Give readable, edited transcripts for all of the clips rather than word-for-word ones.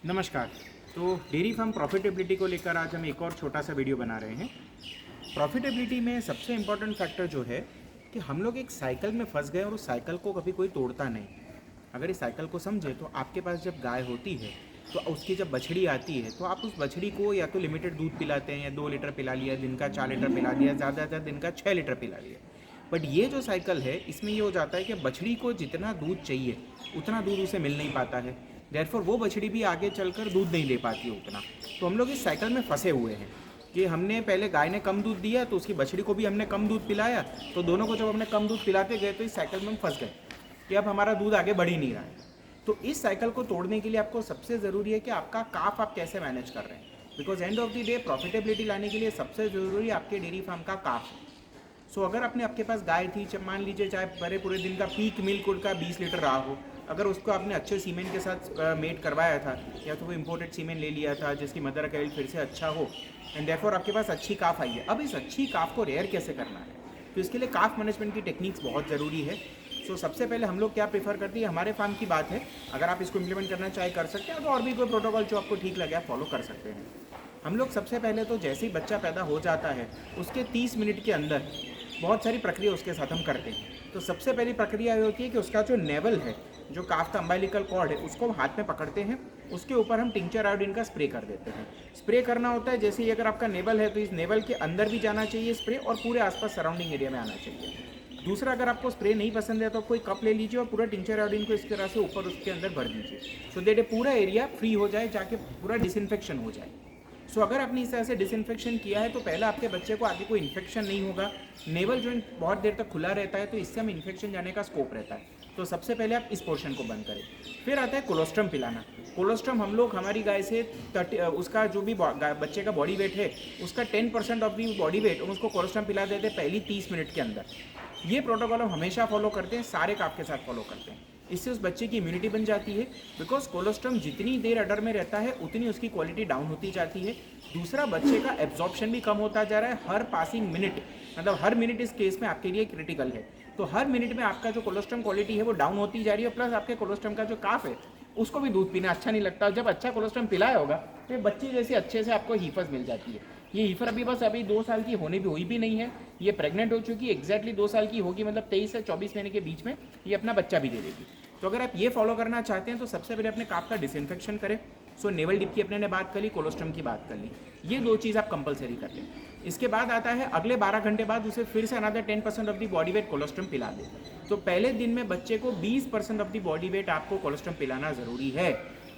नमस्कार। तो dairy farm profitability को लेकर आज हम एक और छोटा सा वीडियो बना रहे हैं। प्रॉफिटेबिलिटी में सबसे इम्पोर्टेंट फैक्टर जो है कि हम लोग एक साइकिल में फंस गए और उस साइकिल को कभी कोई तोड़ता नहीं। अगर इस साइकिल को समझे तो आपके पास जब गाय होती है तो उसकी जब बछड़ी आती है तो आप उस बछड़ी को या तो लिमिटेड दूध पिलाते हैं या 2 लीटर पिला लिया, दिन का 4 लीटर पिला दिया, ज़्यादातर दिन का 6 लीटर पिला लिया। बट ये जो साइकिल है इसमें ये हो जाता है कि बछड़ी को जितना दूध चाहिए उतना दूध उसे मिल नहीं पाता है। देयरफॉर वो बछड़ी भी आगे चलकर दूध नहीं दे पाती है उतना। तो हम लोग इस साइकिल में फंसे हुए हैं कि हमने पहले गाय ने कम दूध दिया तो उसकी बछड़ी को भी हमने कम दूध पिलाया, तो दोनों को जब हमने कम दूध पिलाते गए तो इस साइकिल में हम फंस गए कि अब हमारा दूध आगे बढ़ ही नहीं रहा है। तो इस साइकिल को तोड़ने के लिए आपको सबसे ज़रूरी है कि आपका काफ आप कैसे मैनेज कर रहे हैं। Because end of the day profitability लाने के लिए सबसे ज़रूरी आपके डेयरी फार्म का काफ है। सो अगर आपके पास गाय थी, जब मान लीजिए चाहे पूरे दिन का पीक मिल्क उनका 20 लीटर रहा हो, अगर उसको आपने अच्छे सीमेन के साथ मेट करवाया था या तो वो इम्पोर्टेड सीमेन ले लिया था जिसकी मदर का फिर से अच्छा हो एंड देयरफॉर आपके पास अच्छी काफ आई है। अब इस अच्छी काफ को रेयर कैसे करना है, तो इसके लिए काफ मैनेजमेंट की टेक्निक्स बहुत ज़रूरी है। सो सबसे पहले हम लोग क्या प्रेफर करते हैं, हमारे फार्म की बात है, अगर आप इसको इम्प्लीमेंट करना चाहे कर सकते हैं, तो और भी कोई प्रोटोकॉल जो आपको ठीक लगे आप फॉलो कर सकते हैं। हम लोग सबसे पहले तो जैसे ही बच्चा पैदा हो जाता है उसके 30 मिनट के अंदर बहुत सारी प्रक्रिया उसके साथ हम करते हैं। तो सबसे पहली प्रक्रिया ये होती है कि उसका जो नेवल है, जो काफ का अम्बाइलिकल कॉर्ड है, उसको हाथ में पकड़ते हैं, उसके ऊपर हम टिंचर आयोडीन का स्प्रे कर देते हैं। स्प्रे करना होता है जैसे ही अगर आपका नेवल है तो इस नेवल के अंदर भी जाना चाहिए स्प्रे और पूरे आसपास सराउंडिंग एरिया में आना चाहिए। दूसरा, अगर आपको स्प्रे नहीं पसंद है तो कोई कप ले लीजिए और पूरा टिंचर आयोडीन को इस तरह से ऊपर उसके अंदर भर दीजिए, सो दैट पूरा एरिया फ्री हो जाए, जाके पूरा डिसइंफेक्शन हो जाए। सो अगर आपने इस तरह से डिसइंफेक्शन किया है तो पहले आपके बच्चे को आगे कोई इन्फेक्शन नहीं होगा। नेवल जॉइंट बहुत देर तक खुला रहता है तो इससे हम इन्फेक्शन जाने का स्कोप रहता है। तो सबसे पहले आप इस पोर्शन को बंद करें। फिर आता है कोलोस्ट्रम पिलाना। कोलोस्ट्रम हम लोग हमारी गाय से उसका जो भी बच्चे का बॉडी वेट है उसका 10% ऑफ दी बॉडी वेट उसको कोलोस्ट्रम पिला देते हैं पहली 30 मिनट के अंदर। ये प्रोटोकॉल हम हमेशा फॉलो करते हैं, सारे काफ के साथ फॉलो करते हैं। इससे उस बच्चे की इम्यूनिटी बन जाती है, बिकॉज कोलोस्ट्रम जितनी देर अडर में रहता है उतनी उसकी क्वालिटी डाउन होती जाती है। दूसरा, बच्चे का एब्जॉर्प्शन भी कम होता जा रहा है हर पासिंग मिनट, मतलब हर मिनट इस केस में आपके लिए क्रिटिकल है। तो हर मिनट में आपका जो कोलोस्ट्रम क्वालिटी है वो डाउन होती जा रही है, प्लस आपके कोलोस्ट्रम का जो काफ है उसको भी दूध पीना अच्छा नहीं लगता। जब अच्छा कोलोस्ट्रम पिलाया होगा तो बच्चे जैसे अच्छे से आपको हीफस मिल जाती है। ये हीफर अभी 2 साल की होने भी हुई भी नहीं है, ये प्रेग्नेंट हो चुकी है, एग्जैक्टली 2 साल की होगी, मतलब 23 से 24 महीने के बीच में ये अपना बच्चा भी दे देगी। तो अगर आप ये फॉलो करना चाहते हैं तो सबसे पहले अपने काफ का डिसइंफेक्शन करें। सो नेवल डिप की अपने ने बात कर ली, कोलोस्ट्रम की बात कर ली, ये 2 चीज़ आप कंपलसरी कर लें। इसके बाद आता है अगले 12 घंटे बाद उसे फिर से another 10% of the body weight colostrum पिला दें। तो पहले दिन में बच्चे को 20% ऑफ द बॉडी वेट आपको कोलोस्ट्रम पिलाना ज़रूरी है।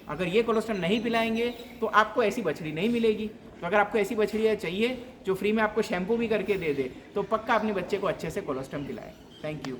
अगर ये कोलोस्ट्रम नहीं पिलाएंगे तो आपको ऐसी बछड़ी नहीं मिलेगी। तो अगर आपको ऐसी बछड़ी चाहिए जो फ्री में आपको शैम्पू भी करके दे दे तो पक्का अपने बच्चे को अच्छे से कोलोस्ट्रम पिलाएं। Thank you.